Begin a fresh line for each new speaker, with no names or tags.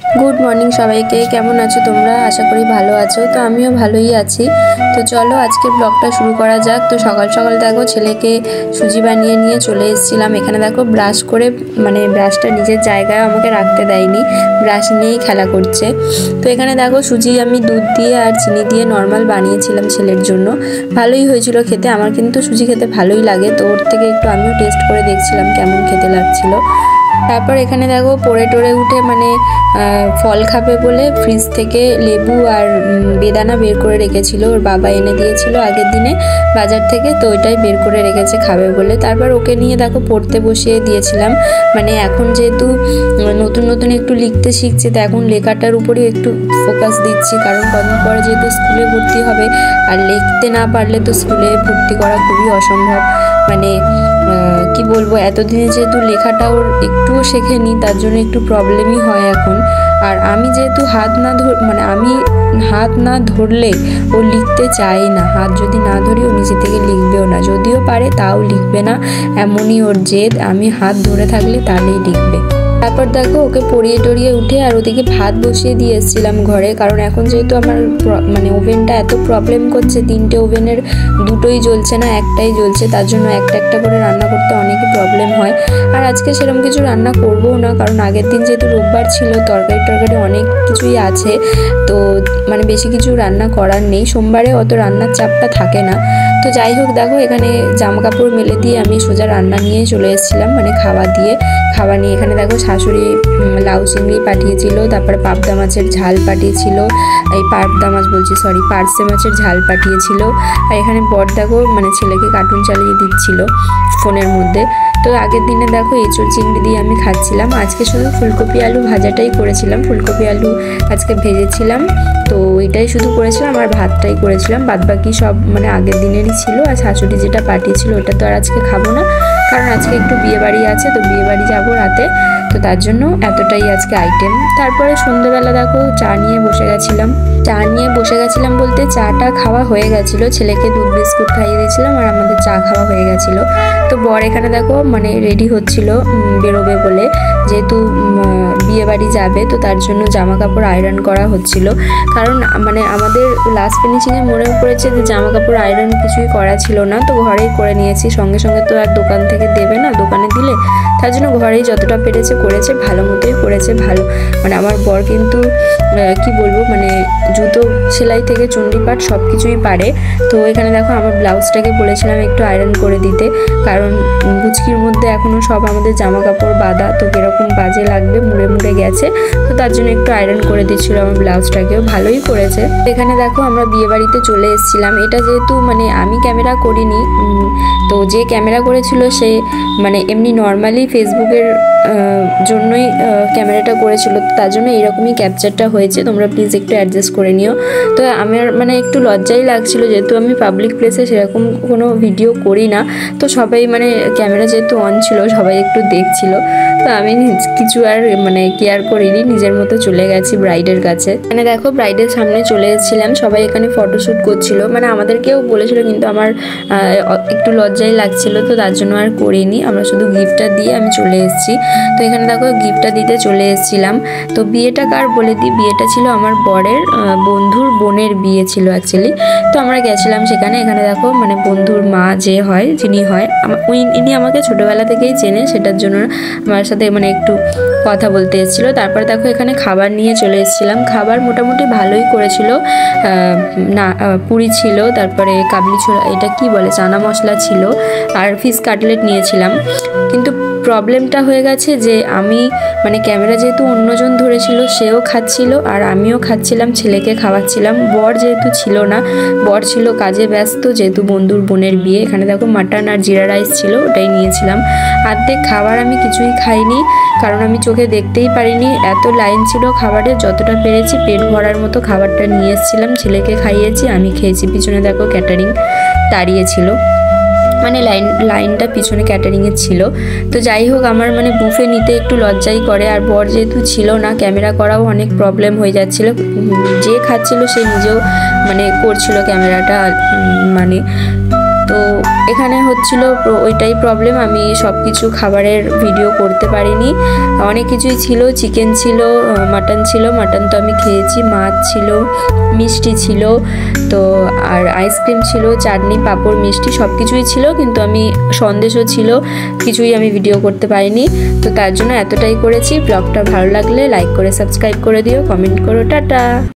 Good morning সবাইকে। কেমন আছো তোমরা? আশা করি ভালো আছো। তো আমিও ভালোই আছি। তো চলো আজকের ব্লগটা শুরু করা যাক। তো সকাল সকাল দেখো ছেলেকে সুজি বানিয়ে নিয়ে চলে এসেছিলাম। এখানে দেখো ব্রাশ করে, মানে ব্রাশটা নিজের জায়গায় আমাকে রাখতে দেয়নি, ব্রাশ নিয়েই খেলা করছে। তো এখানে দেখো সুজি আমি দুধ দিয়ে আর চিনি দিয়ে নর্মাল বানিয়েছিলাম ছেলের জন্য। ভালোই হয়েছিল খেতে। আমার কিন্তু সুজি খেতে ভালোই লাগে, তো ওর থেকে একটু আমিও টেস্ট করে দেখছিলাম কেমন খেতে লাগছিল। তারপর এখানে দেখো পড়ে টরে উঠে মানে ফল খাবে বলে ফ্রিজ থেকে লেবু আর বেদানা বের করে রেখেছিল, ওর বাবা এনে দিয়েছিল আগের দিনে বাজার থেকে, তো ওইটাই বের করে রেখেছে খাবে বলে। তারপর ওকে নিয়ে দেখো পড়তে বসিয়ে দিয়েছিলাম। মানে এখন যেহেতু নতুন নতুন একটু লিখতে শিখছে, তো এখন লেখাটার উপরেই একটু ফোকাস দিচ্ছি, কারণ কদিন পরে যেহেতু স্কুলে ভর্তি হবে আর লিখতে না পারলে তো স্কুলে ভর্তি করা খুবই অসম্ভব। মানে কি বলবো, এতদিনে যেহেতু লেখাটা ওর একটুও শেখেনি, তার জন্য একটু প্রবলেমই হয় এখন। আর আমি যেহেতু আমি হাত না ধরলে ও লিখতে চায় না। হাত যদি না ধরি ও নিজে থেকে লিখবেও না, যদিও পারে তাও লিখবে না, এমনই ওর জেদ। আমি হাত ধরে থাকলে তাহলেই লিখবে। তারপর দেখো ওকে পরিয়ে টরিয়ে উঠে আর ওদিকে ভাত বসিয়ে দিয়ে এসেছিলাম ঘরে, কারণ এখন যেহেতু আমার মানে ওভেনটা এত প্রবলেম করছে, 3টে ওভেনের 2টোই জ্বলছে না, একটাই জ্বলছে, তার জন্য একটা একটা করে রান্না করতে অনেকই প্রবলেম হয়। আর আজকে সেরকম কিছু রান্না করবও না, কারণ আগের দিন যেহেতু রোববার ছিল, তরকারি অনেক কিছুই আছে, তো মানে বেশি কিছু রান্না করার নেই। সোমবারে অত রান্নার চাপটা থাকে না। তো যাই হোক দেখো এখানে জামা কাপড় মেলে দিয়ে আমি সোজা রান্না নিয়ে চলে এসেছিলাম, মানে খাওয়া নিয়ে। এখানে দেখো শাশুড়ি লাউ চিংড়ি পাঠিয়েছিল, তারপরে পাবদা মাছের ঝাল পাঠিয়েছিল, পার্সে মাছের ঝাল পাঠিয়েছিল। আর এখানে বর দেখো মানে ছেলেকে কার্টুন চালিয়ে দিচ্ছিল ফোনের মধ্যে। তো আগের দিনে দেখো এঁচড় চিংড়ি দিয়ে আমি খাচ্ছিলাম। আজকে শুধু ফুলকপি আলু ভাজাটাই করেছিলাম, ফুলকপি আলু আজকে ভেজেছিলাম, তো ওইটাই শুধু করেছিলাম আর ভাতটাই করেছিলাম। বাদবাকি সব মানে আগের দিনেরই ছিল। আর শাশুড়ি যেটা পাঠিয়েছিল ওটা তো আর আজকে খাবো না, কারণ আজকে একটু বিয়েবাড়ি আছে, তো বিয়েবাড়ি যাবো রাতে, তো তার জন্য এতটাই আজকে আইটেম। তারপরে সন্ধ্যেবেলা দেখো চা নিয়ে বসে গেছিলাম বলতে চাটা খাওয়া হয়ে গেছিলো, ছেলেকে দুধ বিস্কুট খাইয়ে দিয়েছিলাম আর আমাদের চা খাওয়া হয়ে গেছিলো। তো বর এখানে দেখো মানে রেডি হচ্ছিল বেরোবে বলে, যেহেতু বিয়েবাড়ি যাবে, তো তার জন্য জামা কাপড় আয়রন করা হচ্ছিল। কারণ মানে আমাদের লাস্ট ফিনিশিংয়ে মনে পড়েছে যে জামা কাপড় আয়রন কিছুই করা ছিল না, তো ঘরেই করে নিয়েছি। সঙ্গে সঙ্গে তো আর দোকান থেকে দেবে না, দোকানে দিলে, তার জন্য ঘরেই যতটা পেরেছে করেছে, ভালো মতোই করেছে। ভালো মানে আমার বর কিন্তু কি বলবো, মানে জুতো সেলাই থেকে চণ্ডীপাঠ সব কিছুই পারে। তো এখানে দেখো আমার ব্লাউজটাকে বলেছিলাম একটু আয়রন করে দিতে, কারণ গুচকির মধ্যে এখনও সব আমাদের জামা কাপড় বাঁধা, তো কীরকম বাজে লাগবে, মুড়ে গেছে, তো তার জন্য একটু আয়রন করে দিচ্ছিলো আমার ব্লাউজটাকেও। ভালোই করেছে। এখানে দেখো আমরা বিয়েবাড়িতে চলে এসেছিলাম। এটা যেহেতু মানে আমি ক্যামেরা করিনি, তো যে ক্যামেরা করেছিল সে মানে এমনি নর্মালি ফেসবুকের জন্যই ক্যামেরাটা করেছিল, তার জন্য এরকমই ক্যাপচারটা হয়েছে। তোমরা প্লিজ একটু অ্যাডজাস্ট করে নিও। তো আমার মানে একটু লজ্জাই লাগছিল, যেহেতু আমি পাবলিক প্লেসে সেরকম কোনো ভিডিও করি না, তো সবাই মানে ক্যামেরা যেহেতু অন ছিল সবাই একটু দেখছিল, তো আমি কিছু আর মানে কেয়ার করিনি, নিজের মতো চলে গেছি ব্রাইডের কাছে। মানে দেখো ব্রাইডের সামনে চলে এসেছিলাম, সবাই এখানে ফটোশ্যুট করছিল, মানে আমাদেরকেও বলেছিল, কিন্তু আমার একটু লজ্জাই লাগছিল, তো তার জন্য আর করিনি। আমরা শুধু গিফটটা দিয়ে আমি চলে এসেছি। তো এখানে দেখো গিফটটা দিতে চলে এসেছিলাম। তো বিয়েটা কার বলে দিই, বিয়েটা ছিল আমার বরের বন্ধুর বোনের বিয়ে ছিল অ্যাকচুয়ালি। তো আমরা গেছিলাম সেখানে। এখানে দেখো মানে বন্ধুর মা যিনি হয় ইনি আমাকে ছোটোবেলা থেকেই চেনে, সেটার জন্য আমার সাথে মানে একটু কথা বলতে এসেছিলো। তারপর দেখো এখানে খাবার নিয়ে চলে এসেছিলাম। খাবার মোটামুটি ভালোই করেছিল। পুরি ছিল, তারপরে কাবলি ছোলা, এটা কি বলে, চানা মশলা ছিল, আর ফিশ কাটলেট নিয়েছিলাম। কিন্তু প্রবলেমটা হয়ে গেছে যে আমি মানে ক্যামেরা যেহেতু অন্যজন ধরেছিল, সেও খাচ্ছিল আর আমিও খাচ্ছিলাম, ছেলেকে খাওয়াচ্ছিলাম। বর যেহেতু ছিল না, বর ছিল কাজে ব্যস্ত, যেহেতু বন্ধুর বোনের বিয়ে। এখানে দেখো মাটন আর জিরা রাইস ছিল, ওটাই নিয়েছিলাম। অর্ধেক খাবার আমি কিছুই খাইনি, কারণ আমি চোখে দেখতেই পারিনি, এত লাইন ছিল খাবারের। যতটা পেরেছি পেট ভরার মতো খাবারটা নিয়ে এসেছিলাম, ছেলেকে খাইয়েছি, আমি খেয়েছি। পিছনে দেখো ক্যাটারিং দাঁড়িয়েছিল, মানে লাইনটা পিছনে ক্যাটারিংয়ের ছিল। তো যাই হোক আমার মানে বুফে নিতে একটু লজ্জাই করে, আর বর যেহেতু ছিল না, ক্যামেরা করাও অনেক প্রবলেম হয়ে যাচ্ছিল। যে খাচ্ছিল সে নিজেও মানে করছিল ক্যামেরাটা, মানে তো এখানে হচ্ছিল ওইটাই প্রবলেম, আমি সব কিছু খাবারের ভিডিও করতে পারিনি। অনেক কিছুই ছিল, চিকেন ছিল, মাটন ছিল, মাটন তো আমি খেয়েছি, মাছ ছিল, মিষ্টি ছিল, তো আর আইসক্রিম ছিল, চাটনি, পাঁপড়, মিষ্টি সব কিছুই ছিল, কিন্তু আমি সন্দেশও ছিল, কিছুই আমি ভিডিও করতে পারিনি। তো তার জন্য এতটাই করেছি। ব্লগটা ভালো লাগলে লাইক করে সাবস্ক্রাইব করে দিও, কমেন্ট করো, টাটা।